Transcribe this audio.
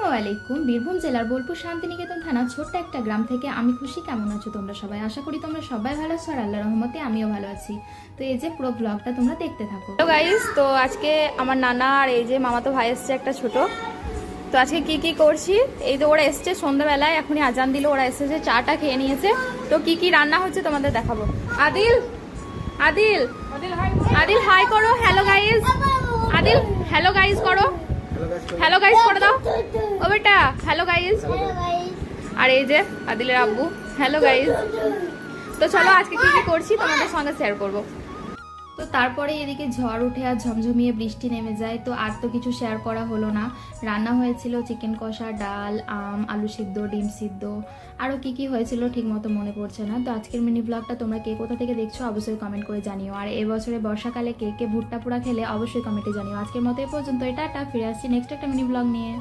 আসসালামু আলাইকুম। বীরভূম জেলার বোলপুর শান্তিনিকেতন থানা ছোট্ট একটা গ্রাম থেকে আমি খুশি। কেমন আছো তোমরা সবাই? আশা করি তোমরা সবাই ভালো আছো আর আল্লাহর রহমতে আমিও ভালো আছি। তো এই যে পুরো ব্লগটা তোমরা দেখতে থাকো। হ্যালো গাইস, তো আজকে আমার নানা আর এই যে মামাতো ভাই এসছে একটা ছোট। তো আজকে কি কি করছি, এই যে ওরা এসছে সন্ধ্যাবেলায়, এখনই আজান দিল, ওরা এসেছে, চাটা খেয়ে নিয়েছে। তো কি কি রান্না হচ্ছে তোমাদের দেখাবো। আদিল আদিল আদিল হাই করো, hello guys. Adil hello guys করো, হ্যালো গাইস করে দাও ও বেটা, হ্যালো গাইস। আর এই যে আদিলের আব্বু, হ্যালো গাইস। তো চলো আজকে কি কি করছি তোমাদের সঙ্গে শেয়ার করবো। তো তারপরে এদিকে ঝড় উঠে আর ঝমঝমিয়ে বৃষ্টি নেমে যায়। তো আর তো কিছু শেয়ার করা হলো না। রান্না হয়েছিল চিকেন কষা, ডাল, আম, আলু সিদ্ধ, ডিম সিদ্ধ, আরও কি কি হয়েছিল ঠিক মতো মনে পড়ছে না। তো আজকের মিনি ব্লগটা তোমরা কে কোথা থেকে দেখছো অবশ্যই কমেন্ট করে জানিও। আর এবছরে বর্ষাকালে কে কে ভুট্টা পোড়া খেলে অবশ্যই কমেন্টে জানিও। আজকের মতো এ পর্যন্ত, টাটা, ফিরে আসছি নেক্সট একটা মিনি ব্লগ নিয়ে।